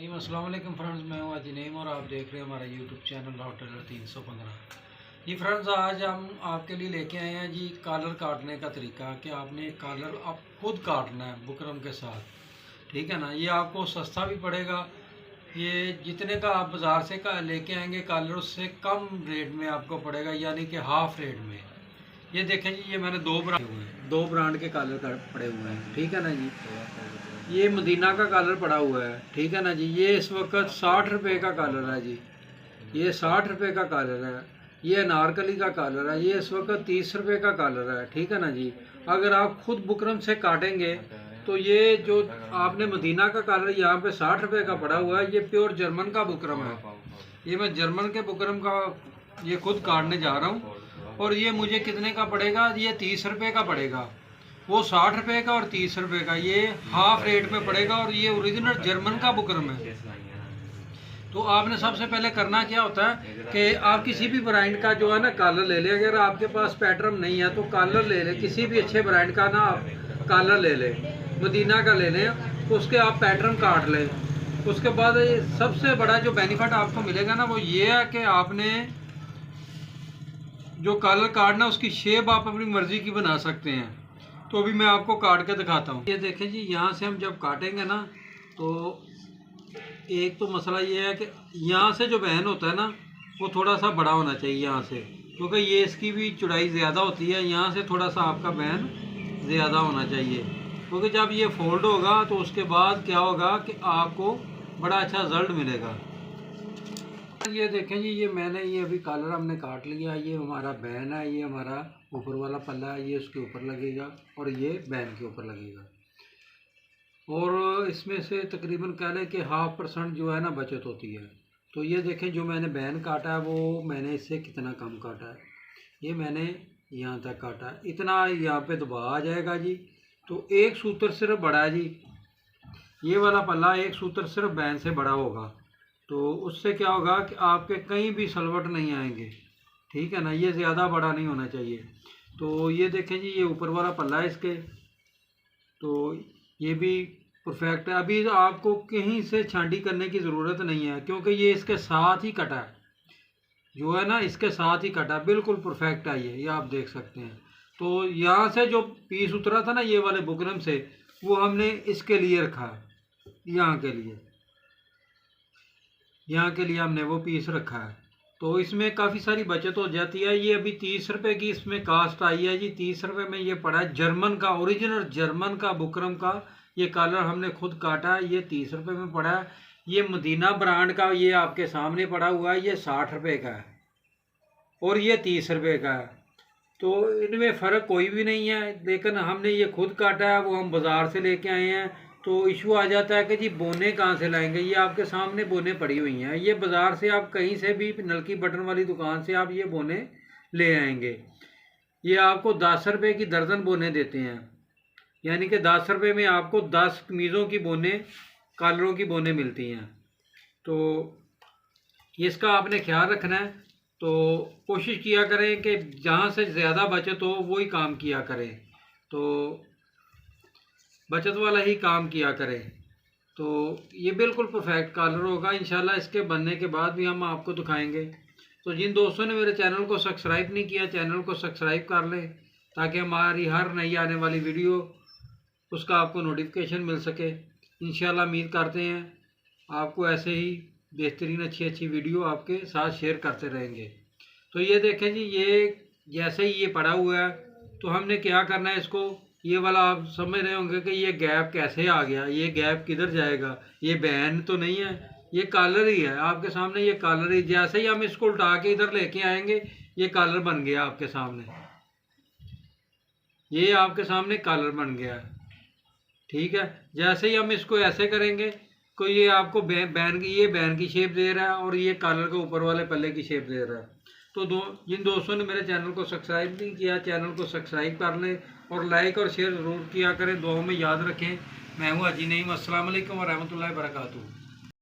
अस्सलाम वालेकुम फ्रेंड्स, मैं हूं अजी नईम और आप देख रहे हैं हमारा यूट्यूब चैनल रॉ टेलर 315। जी फ्रेंड्स, आज हम आपके लिए लेके आए हैं जी कॉलर काटने का तरीका कि आपने कॉलर आप खुद काटना है बुकरम के साथ। ठीक है ना, ये आपको सस्ता भी पड़ेगा। ये जितने का आप बाज़ार से लेके आएंगे कॉलर उससे कम रेट में आपको पड़ेगा, यानी कि हाफ रेट में। ये देखें जी, ये मैंने दो ब्रांड के कॉलर पड़े हुए हैं। ठीक है ना जी, ये मदीना का कॉलर पड़ा हुआ है। ठीक है ना जी, ये इस वक्त 60 रुपये का कॉलर है जी। ये 60 रुपये का कॉलर है। ये अनारकली का कॉलर है, ये इस वक्त 30 रुपये का कॉलर है। ठीक है ना जी, अगर आप खुद बुकरम से काटेंगे तो ये जो आपने मदीना का कॉलर यहाँ पे 60 रुपये का पड़ा हुआ है, ये प्योर जर्मन का बुकरम है। ये मैं जर्मन के बुकरम का ये खुद काटने जा रहा हूँ और ये मुझे कितने का पड़ेगा, ये 30 रुपये का पड़ेगा। वो 60 रुपये का और 30 रुपये का, ये हाफ रेट में पड़ेगा और ये ओरिजिनल जर्मन का बुकरम है। तो आपने सबसे पहले करना क्या होता है कि आप किसी भी ब्रांड का जो है ना कॉलर ले लें। अगर आपके पास पैटर्न नहीं है तो कॉलर ले लें, किसी भी अच्छे ब्रांड का ना आप कॉलर ले लें, मदीना का ले लें, उसके आप पैटर्न काट लें। उसके बाद सबसे बड़ा जो बेनिफिट आपको मिलेगा ना वो ये है कि आपने जो कॉलर काटना उसकी शेप आप अपनी मर्जी की बना सकते हैं। तो अभी मैं आपको काट के दिखाता हूँ। ये देखें जी, यहाँ से हम जब काटेंगे ना तो एक तो मसला ये है कि यहाँ से जो बहन होता है ना वो थोड़ा सा बड़ा होना चाहिए यहाँ से, क्योंकि ये इसकी भी चौड़ाई ज़्यादा होती है। यहाँ से थोड़ा सा आपका बहन ज़्यादा होना चाहिए, क्योंकि जब ये फोल्ड होगा तो उसके बाद क्या होगा कि आपको बड़ा अच्छा रिजल्ट मिलेगा। ये देखें जी, ये मैंने ये अभी कॉलर हमने काट लिया। ये हमारा बैन है, ये हमारा ऊपर वाला पल्ला है, ये उसके ऊपर लगेगा और ये बैन के ऊपर लगेगा। और इसमें से तकरीबन कह लें कि 0.5% जो है ना बचत होती है। तो ये देखें, जो मैंने बैन काटा है वो मैंने इससे कितना कम काटा है। ये मैंने यहाँ तक काटा है, इतना यहाँ पे दबा आ जाएगा जी। तो एक सूत्र सिर्फ बड़ा है जी, ये वाला पल्ला एक सूत्र सिर्फ बैन से बड़ा होगा। तो उससे क्या होगा कि आपके कहीं भी सलवट नहीं आएंगे। ठीक है ना, ये ज़्यादा बड़ा नहीं होना चाहिए। तो ये देखें जी, ये ऊपर वाला पल्ला है इसके, तो ये भी परफेक्ट है। अभी आपको कहीं से छांटी करने की ज़रूरत नहीं है, क्योंकि ये इसके साथ ही कटा है, जो है ना इसके साथ ही कटा, बिल्कुल परफेक्ट है ये आप देख सकते हैं। तो यहाँ से जो पीस उतरा था ना ये वाले बुकरम से, वो हमने इसके लिए रखा है, यहाँ के लिए हमने वो पीस रखा है। तो इसमें काफ़ी सारी बचत हो जाती है। ये अभी 30 रुपये की इसमें कास्ट आई है जी। 30 रुपये में ये पड़ा है जर्मन का, ओरिजिनल जर्मन का बुकरम का ये कॉलर हमने खुद काटा है। ये 30 रुपये में पड़ा है। ये मदीना ब्रांड का ये आपके सामने पड़ा हुआ है, ये 60 रुपये का है और ये 30 रुपये का है। तो इनमें फ़र्क कोई भी नहीं है, लेकिन हमने ये खुद काटा है, वो हम बाज़ार से लेके आए हैं। तो इशू आ जाता है कि जी बोने कहाँ से लाएंगे। ये आपके सामने बोने पड़ी हुई हैं, ये बाज़ार से आप कहीं से भी नलकी बटन वाली दुकान से आप ये बोने ले आएंगे। ये आपको 10 रुपये की दर्जन बोने देते हैं, यानी कि 10 रुपये में आपको 10 कमीज़ों की बोने, कॉलरों की बोने मिलती हैं। तो इसका आपने ख्याल रखना है। तो कोशिश किया करें कि जहाँ से ज़्यादा बचत हो वही काम किया करें, तो बचत वाला ही काम किया करें। तो ये बिल्कुल परफेक्ट कॉलर होगा इंशाल्लाह। इसके बनने के बाद भी हम आपको दिखाएंगे। तो जिन दोस्तों ने मेरे चैनल को सब्सक्राइब नहीं किया, चैनल को सब्सक्राइब कर लें, ताकि हमारी हर नई आने वाली वीडियो उसका आपको नोटिफिकेशन मिल सके। इंशाल्लाह उम्मीद करते हैं आपको ऐसे ही बेहतरीन अच्छी वीडियो आपके साथ शेयर करते रहेंगे। तो ये देखें जी, ये जैसे ही ये पड़ा हुआ है तो हमने क्या करना है, इसको ये वाला आप समझ रहे होंगे कि ये गैप कैसे आ गया, ये गैप किधर जाएगा, ये बैन तो नहीं है, ये कॉलर ही है आपके सामने। ये कॉलर ही, जैसे ही हम इसको उल्टा के इधर लेके आएंगे ये कॉलर बन गया आपके सामने, ये आपके सामने कॉलर बन गया। ठीक है, जैसे ही हम इसको ऐसे करेंगे तो ये आपको बैन की शेप दे रहा है और ये कॉलर के ऊपर वाले पल्ले की शेप दे रहा है। तो जिन दोस्तों ने मेरे चैनल को सब्सक्राइब नहीं किया, चैनल को सब्सक्राइब कर लें और लाइक और शेयर ज़रूर किया करें। दुआओं में याद रखें। मैं हूँ अजी नईम। अस्सलाम वालेकुम व रहमतुल्लाहि व बरकातुहू।